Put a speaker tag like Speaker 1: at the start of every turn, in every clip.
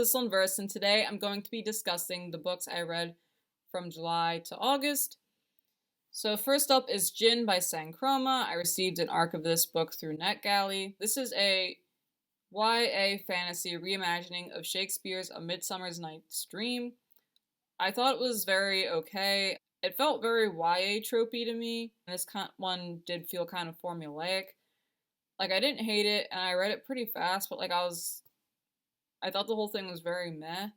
Speaker 1: Thistle and Verse, and today I'm going to be discussing the books I read from July to August. So first up is Djinn by Kromah. I received an arc of this book through NetGalley. This is a YA fantasy reimagining of Shakespeare's A Midsummer's Night's Dream. I thought it was very okay. It felt very YA tropey to me. This one did feel kind of formulaic. Like, I didn't hate it, and I read it pretty fast, but like I thought the whole thing was very meh.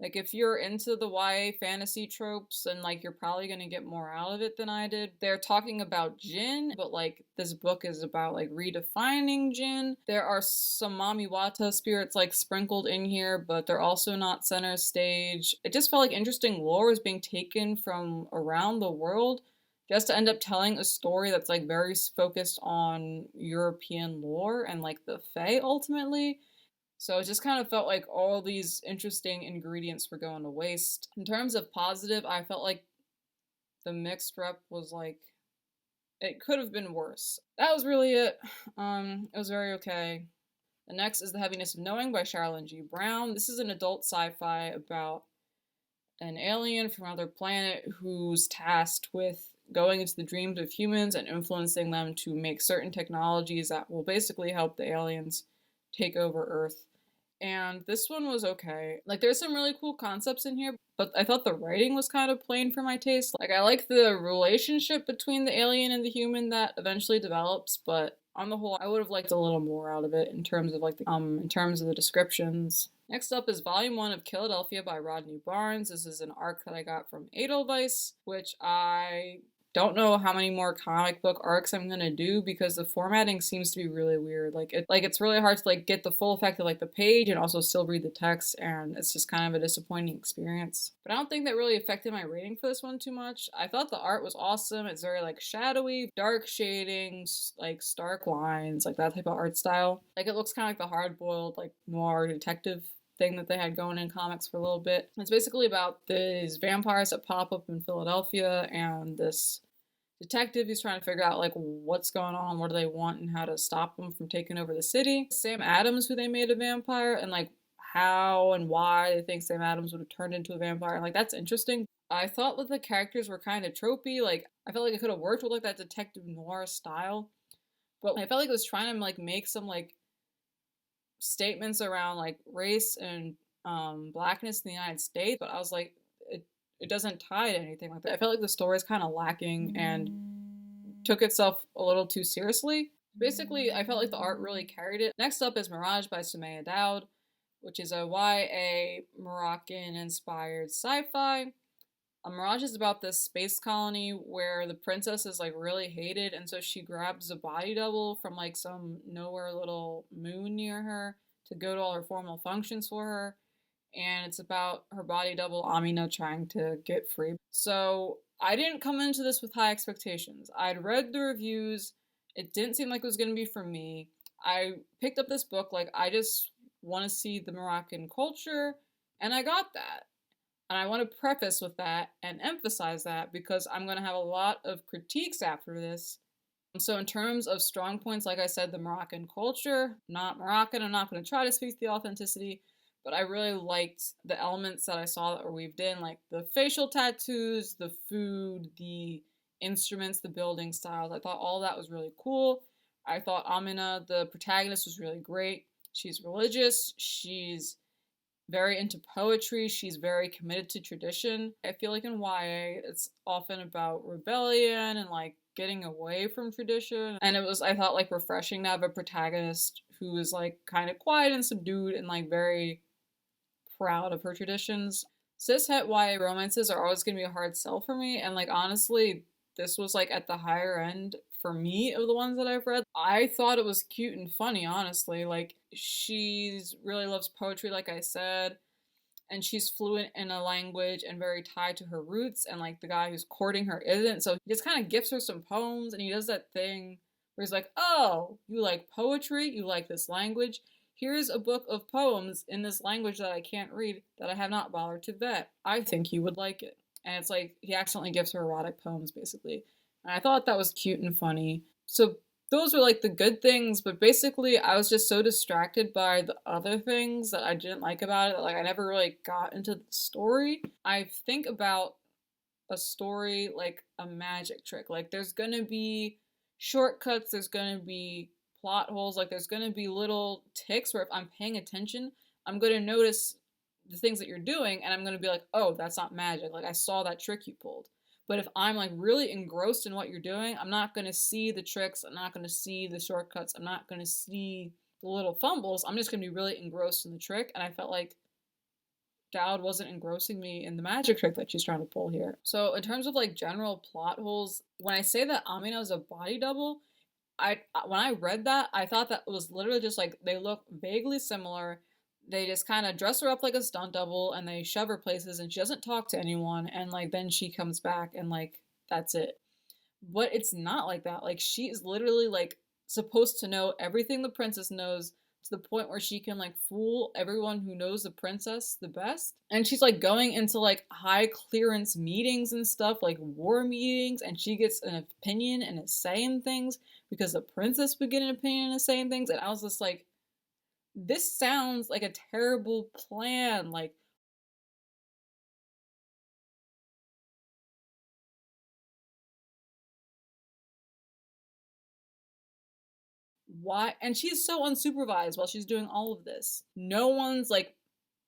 Speaker 1: Like, if you're into the YA fantasy tropes, then like you're probably gonna get more out of it than I did. They're talking about Djinn, but like this book is about like redefining Djinn. There are some Mamiwata spirits like sprinkled in here, but they're also not center stage. It just felt like interesting lore was being taken from around the world just to end up telling a story that's like very focused on European lore and like the Fae ultimately. So it just kind of felt like all these interesting ingredients were going to waste. In terms of positive, I felt like the mixed rep was like, it could have been worse. That was really it. It was very okay. The next is The Heaviness of Knowing by Sharolyn G. Brown. This is an adult sci-fi about an alien from another planet who's tasked with going into the dreams of humans and influencing them to make certain technologies that will basically help the aliens take over Earth. And this one was okay. Like, there's some really cool concepts in here, but I thought the writing was kind of plain for my taste. Like, I like the relationship between the alien and the human that eventually develops, but on the whole, I would have liked a little more out of it in terms of like in terms of the descriptions. Next up is Volume 1 of Killadelphia by Rodney Barnes. This is an arc that I got from Edelweiss, which I don't know how many more comic book arcs I'm gonna do because the formatting seems to be really weird. It's really hard to like get the full effect of like the page and also still read the text, and it's just kind of a disappointing experience. But I don't think that really affected my rating for this one too much. I thought the art was awesome. It's very like shadowy, dark shadings, like stark lines, like that type of art style. Like, it looks kind of like the hard-boiled like noir detective thing that they had going in comics for a little bit. It's basically about these vampires that pop up in Philadelphia and this detective who's trying to figure out like what's going on, what do they want, and how to stop them from taking over the city. Sam Adams, who they made a vampire, and like how and why they think Sam Adams would have turned into a vampire. Like, that's interesting. I thought that the characters were kind of tropey. Like, I felt like it could have worked with like that detective noir style, but I felt like it was trying to like make some like statements around like race and blackness in the United States, but I was like, it doesn't tie to anything like that. I felt like the story is kind of lacking and took itself a little too seriously. Basically, I felt like the art really carried it. Next up is Mirage by Somaiya Daud, which is a YA Moroccan-inspired sci-fi. Mirage is about this space colony where the princess is like really hated, and so she grabs a body double from like some nowhere little moon near her to go to all her formal functions for her. And it's about her body double Amina trying to get free. So I didn't come into this with high expectations. I'd read the reviews. It didn't seem like it was going to be for me. I picked up this book like I just want to see the Moroccan culture, and I got that. And I want to preface with that and emphasize that because I'm going to have a lot of critiques after this. So in terms of strong points, like I said, the Moroccan culture, not Moroccan. I'm not going to try to speak to the authenticity, but I really liked the elements that I saw that were weaved in, like the facial tattoos, the food, the instruments, the building styles. I thought all that was really cool. I thought Amina, the protagonist, was really great. She's religious. She's very into poetry. She's very committed to tradition. I feel like in YA, it's often about rebellion and like getting away from tradition. And it was, I thought, like refreshing to have a protagonist who is like kind of quiet and subdued and like very proud of her traditions. Cis-het YA romances are always going to be a hard sell for me, and like honestly, this was like at the higher end for me of the ones that I've read. I thought it was cute and funny, honestly. Like, she's really loves poetry, like I said, and she's fluent in a language and very tied to her roots, and like the guy who's courting her isn't, so he just kind of gifts her some poems, and he does that thing where he's like, oh, you like poetry, you like this language, here's a book of poems in this language that I can't read, that I have not bothered to vet. I think you would like it. And it's like he accidentally gives her erotic poems, basically. And I thought that was cute and funny. So those were like the good things, but basically I was just so distracted by the other things that I didn't like about it that like I never really got into the story. I think about a story like a magic trick. Like there's gonna be shortcuts, there's gonna be plot holes, like there's gonna be little ticks where if I'm paying attention, I'm gonna notice the things that you're doing and I'm gonna be like, oh, that's not magic. Like I saw that trick you pulled. But if I'm like really engrossed in what you're doing, I'm not gonna see the tricks, I'm not gonna see the shortcuts, I'm not gonna see the little fumbles. I'm just gonna be really engrossed in the trick. And I felt like Daud wasn't engrossing me in the magic trick that she's trying to pull here. So in terms of like general plot holes, when I say that Amina is a body double, when I read that, I thought that it was literally just like they look vaguely similar. They just kind of dress her up like a stunt double and they shove her places and she doesn't talk to anyone and like then she comes back and like that's it. But it's not like that. Like she is literally like supposed to know everything the princess knows to the point where she can like fool everyone who knows the princess the best. And she's like going into like high clearance meetings and stuff, like war meetings, and she gets an opinion and is saying things because the princess would get an opinion and is saying things. And I was just like, this sounds like a terrible plan. Like, why? And she's so unsupervised while she's doing all of this. No one's like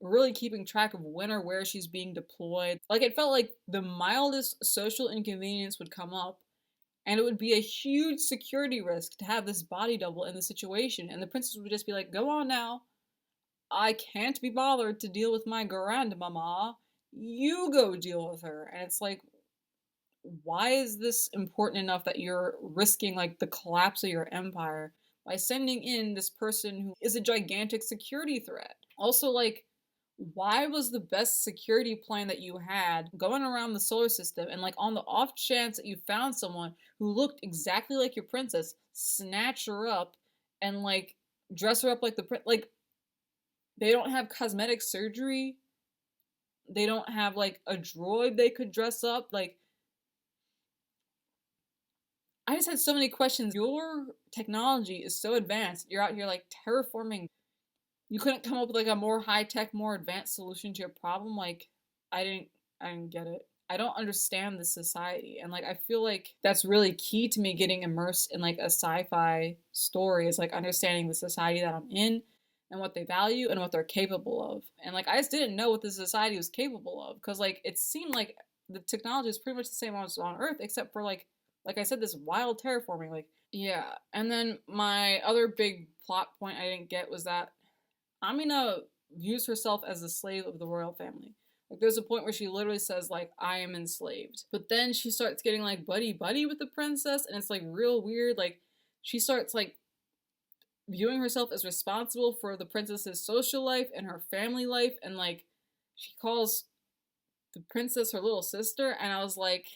Speaker 1: really keeping track of when or where she's being deployed. Like, it felt like the mildest social inconvenience would come up, and it would be a huge security risk to have this body double in the situation. And the princess would just be like, go on now. I can't be bothered to deal with my grandmama. You go deal with her. And it's like, why is this important enough that you're risking like the collapse of your empire by sending in this person who is a gigantic security threat? Also, like, why was the best security plan that you had going around the solar system and like on the off chance that you found someone who looked exactly like your princess, snatch her up and like dress her up like the like they don't have cosmetic surgery, they don't have like a droid they could dress up, like I just had so many questions. Your technology is so advanced, you're out here like terraforming. You couldn't come up with like a more high-tech, more advanced solution to your problem. Like I didn't get it. I don't understand this society. And like I feel like that's really key to me getting immersed in like a sci-fi story, is like understanding the society that I'm in and what they value and what they're capable of. And like I just didn't know what the society was capable of, because like it seemed like the technology is pretty much the same as on Earth, except for like I said, this wild terraforming. Like, yeah. And then my other big plot point I didn't get was that Amina views herself as a slave of the royal family. Like there's a point where she literally says like, I am enslaved. But then she starts getting like buddy buddy with the princess, and it's like real weird. Like she starts like viewing herself as responsible for the princess's social life and her family life, and like she calls the princess her little sister. And I was like,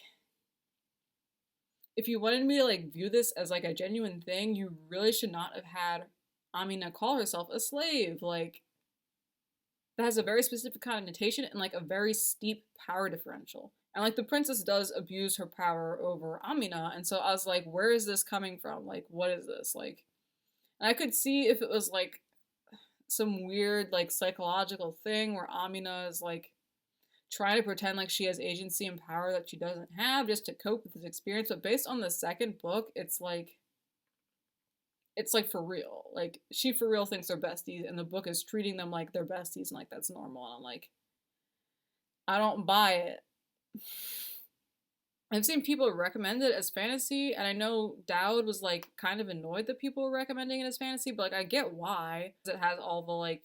Speaker 1: if you wanted me to like view this as like a genuine thing, you really should not have had Amina call herself a slave. Like that has a very specific connotation and like a very steep power differential. And like the princess does abuse her power over Amina, and so I was like, where is this coming from? Like, what is this? Like, and I could see if it was like some weird like psychological thing where Amina is like trying to pretend like she has agency and power that she doesn't have just to cope with this experience. But based on the second book, it's like for real. Like she for real thinks they're besties, and the book is treating them like they're besties and like that's normal. And I'm like, I don't buy it. I've seen people recommend it as fantasy, and I know Daud was like kind of annoyed that people were recommending it as fantasy, but like I get why. It has all the like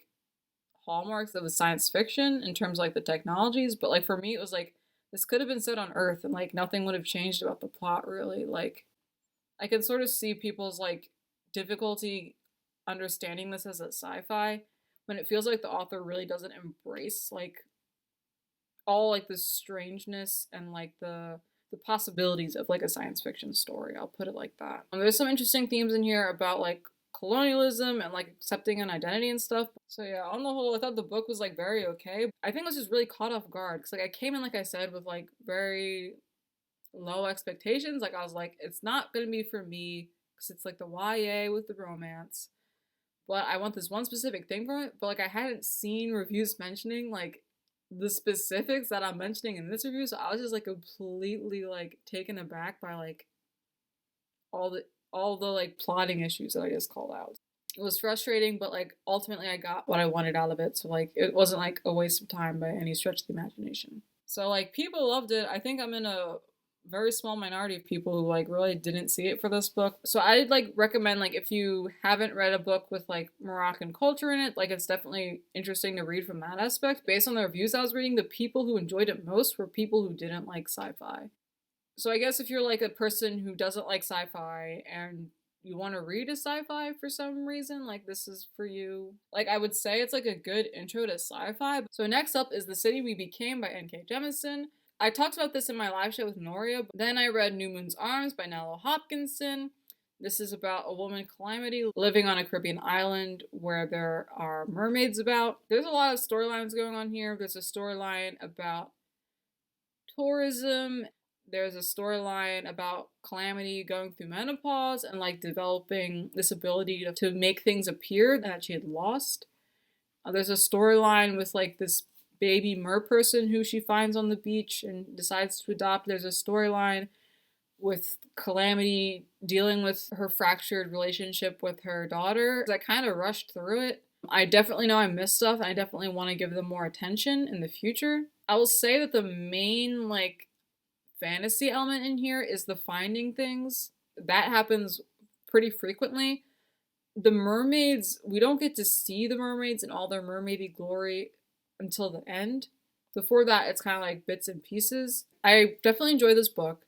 Speaker 1: hallmarks of a science fiction in terms of like the technologies, but like for me it was like this could have been set on Earth and like nothing would have changed about the plot really. Like I can sort of see people's like difficulty understanding this as a sci-fi when it feels like the author really doesn't embrace like all like the strangeness and like the possibilities of like a science fiction story. I'll put it like that. There's some interesting themes in here about like colonialism and like accepting an identity and stuff. So yeah, on the whole, I thought the book was like very okay. I think I was just really caught off guard because like I came in, like I said, with like very low expectations. Like I was like, it's not gonna be for me. because it's like the YA with the romance. But I want this one specific thing from it. But like I hadn't seen reviews mentioning like the specifics that I'm mentioning in this review, so I was just like completely like taken aback by like all the like plotting issues that I just called out. It was frustrating, but like ultimately I got what I wanted out of it. So like it wasn't like a waste of time by any stretch of the imagination. So like people loved it. I think I'm in a very small minority of people who like really didn't see it for this book. So I'd like recommend like if you haven't read a book with like Moroccan culture in it, like it's definitely interesting to read from that aspect. Based on the reviews I was reading, the people who enjoyed it most were people who didn't like sci-fi. So I guess if you're like a person who doesn't like sci-fi and you want to read a sci-fi for some reason, like this is for you. Like I would say it's like a good intro to sci-fi. So next up is The City We Became by N.K. Jemisin. I talked about this in my live show with Noria. Then I read New Moon's Arms by Nalo Hopkinson. This is about a woman, Calamity, living on a Caribbean island where there are mermaids about. There's a lot of storylines going on here. There's a storyline about tourism. There's a storyline about Calamity going through menopause and like developing this ability to make things appear that she had lost. There's a storyline with like this baby mer person who she finds on the beach and decides to adopt. There's a storyline with Calamity dealing with her fractured relationship with her daughter. I kind of rushed through it. I definitely know I missed stuff and I definitely want to give them more attention in the future. I will say that the main like fantasy element in here is the finding things. That happens pretty frequently. The mermaids, we don't get to see the mermaids in all their mermaidy glory until the end. Before that, it's kind of like bits and pieces. I definitely enjoy this book.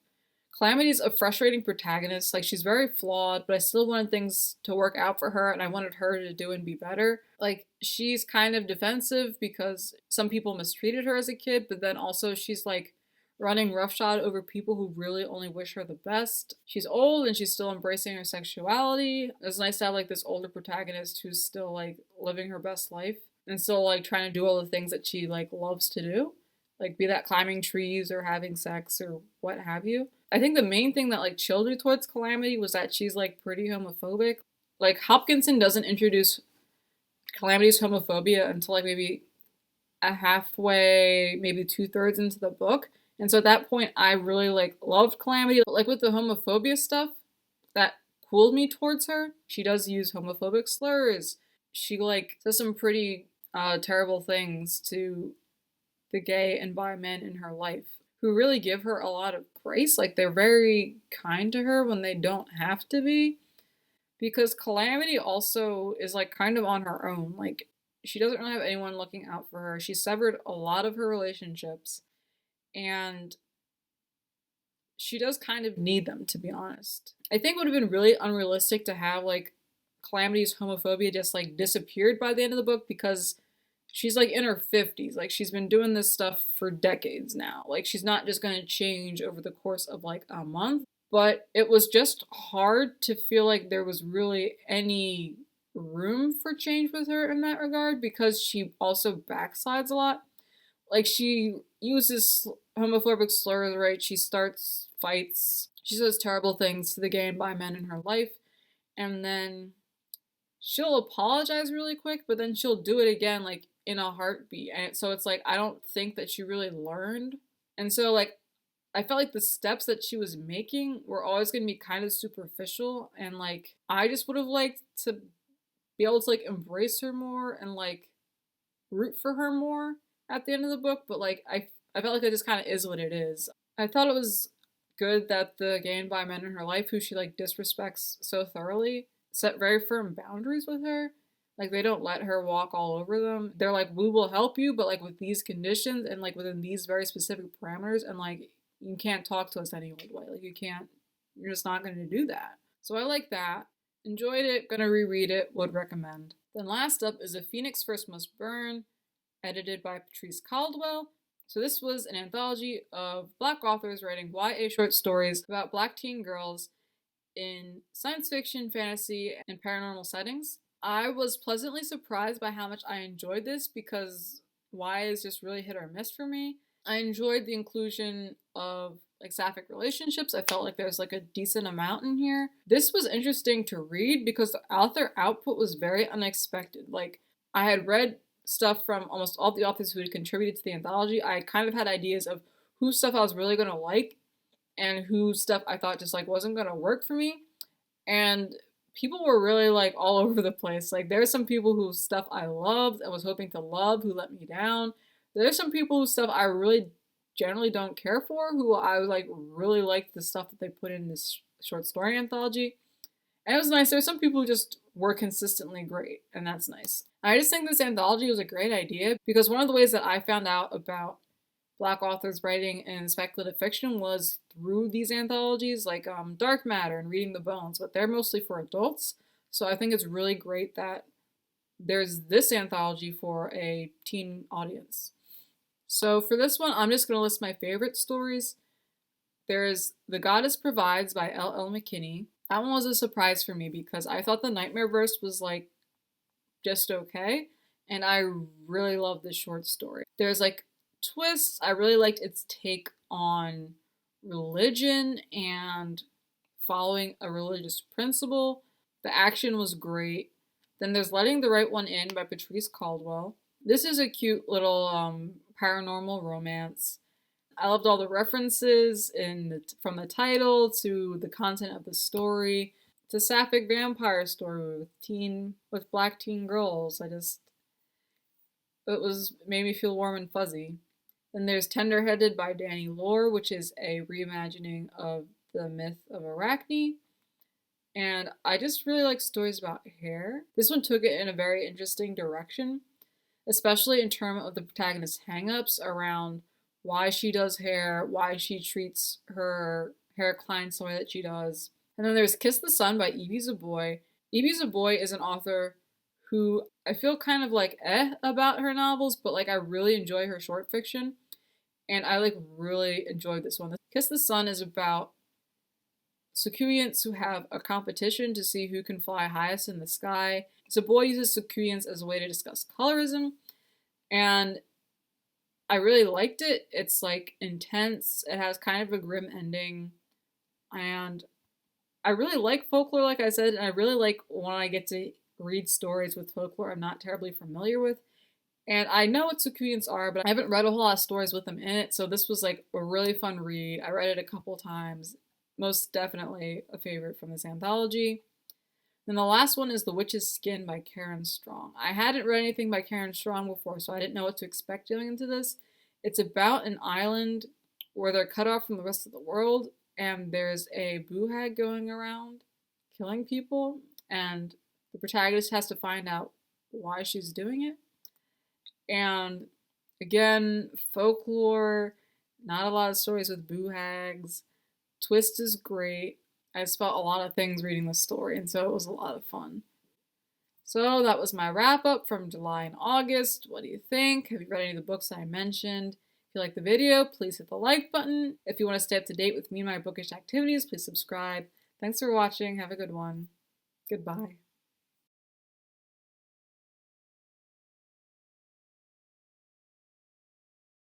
Speaker 1: Calamity's a frustrating protagonist. Like, she's very flawed, but I still wanted things to work out for her, and I wanted her to do and be better. Like, she's kind of defensive because some people mistreated her as a kid, but then also she's like running roughshod over people who really only wish her the best. She's old and she's still embracing her sexuality. It's nice to have like this older protagonist who's still like living her best life and still like trying to do all the things that she like loves to do. Like be that climbing trees or having sex or what have you. I think the main thing that like chilled me towards Calamity was that she's like pretty homophobic. Like Hopkinson doesn't introduce Calamity's homophobia until like maybe a halfway, maybe 2/3 into the book. And so at that point, I really like loved Calamity. But like with the homophobia stuff, that cooled me towards her. She does use homophobic slurs. She like says some pretty terrible things to the gay and bi men in her life who really give her a lot of grace. Like they're very kind to her when they don't have to be. Because Calamity also is like kind of on her own. Like she doesn't really have anyone looking out for her. She severed a lot of her relationships. And she does kind of need them, to be honest. I think it would have been really unrealistic to have like Calamity's homophobia just like disappeared by the end of the book because she's like in her 50s. Like she's been doing this stuff for decades now. Like she's not just going to change over the course of like a month. But it was just hard to feel like there was really any room for change with her in that regard because she also backslides a lot. Like she uses homophobic slurs, right? She starts fights. She says terrible things to the gay and bi men in her life. And then she'll apologize really quick, but then she'll do it again, like in a heartbeat. And so it's like, I don't think that she really learned. And so like, I felt like the steps that she was making were always going to be kind of superficial. And like, I just would have liked to be able to like embrace her more and like root for her more at the end of the book, but like I felt like it just kind of is what it is. I thought it was good that the gay and bi men in her life who she like disrespects so thoroughly set very firm boundaries with her. Like they don't let her walk all over them. They're like, we will help you, but like with these conditions and like within these very specific parameters, and like you can't talk to us any old way. Like you're just not going to do that. So I like that. Enjoyed it, gonna reread it, would recommend. Then last up is A Phoenix First Must Burn, edited by Patrice Caldwell. So this was an anthology of Black authors writing YA short stories about Black teen girls in science fiction, fantasy, and paranormal settings. I was pleasantly surprised by how much I enjoyed this because YA is just really hit or miss for me. I enjoyed the inclusion of like sapphic relationships. I felt like there's like a decent amount in here. This was interesting to read because the author output was very unexpected. Like, I had read stuff from almost all the authors who had contributed to the anthology. I kind of had ideas of whose stuff I was really gonna like and whose stuff I thought just like wasn't gonna work for me. And people were really like all over the place. Like, there's some people whose stuff I loved and was hoping to love who let me down. There's some people whose stuff I really generally don't care for, who I like really liked the stuff that they put in this short story anthology. And it was nice. There's some people who just were consistently great, and that's nice. I just think this anthology was a great idea because one of the ways that I found out about Black authors writing in speculative fiction was through these anthologies, like Dark Matter and Reading the Bones, but they're mostly for adults. So I think it's really great that there's this anthology for a teen audience. So for this one, I'm just going to list my favorite stories. There's The Goddess Provides by L.L. McKinney. That one was a surprise for me because I thought the Nightmare Verse was like just okay, and I really love this short story. There's like twists. I really liked its take on religion and following a religious principle. The action was great. Then there's Letting the Right One In by Patrice Caldwell. This is a cute little paranormal romance. I loved all the references from the title to the content of the story. It's a sapphic vampire story with black teen girls. It made me feel warm and fuzzy. Then there's Tenderheaded by Danny Lore, which is a reimagining of the myth of Arachne. And I just really like stories about hair. This one took it in a very interesting direction, especially in terms of the protagonist's hang-ups around why she does hair, why she treats her hair clients the way that she does. And then there's Kiss the Sun by Evie Zaboy. Evie Zaboy is an author who I feel kind of like about her novels, but like I really enjoy her short fiction. And I like really enjoyed this one. Kiss the Sun is about Sequoians who have a competition to see who can fly highest in the sky. Zaboy uses Sequoians as a way to discuss colorism, and I really liked it. It's like intense. It has kind of a grim ending, and I really like folklore, like I said, and I really like when I get to read stories with folklore I'm not terribly familiar with. And I know what Sequoians are, but I haven't read a whole lot of stories with them in it, so this was like a really fun read. I read it a couple times. Most definitely a favorite from this anthology. Then the last one is The Witch's Skin by Karen Strong. I hadn't read anything by Karen Strong before, so I didn't know what to expect going into this. It's about an island where they're cut off from the rest of the world, and there's a boo hag going around killing people, and the protagonist has to find out why she's doing it. And again, folklore, not a lot of stories with boo hags. Twist is great. I just felt a lot of things reading the story, and so it was a lot of fun. So that was my wrap up from July and August. What do you think? Have you read any of the books I mentioned? If you like the video, please hit the like button. If you want to stay up to date with me and my bookish activities, please subscribe. Thanks for watching. Have a good one. Goodbye.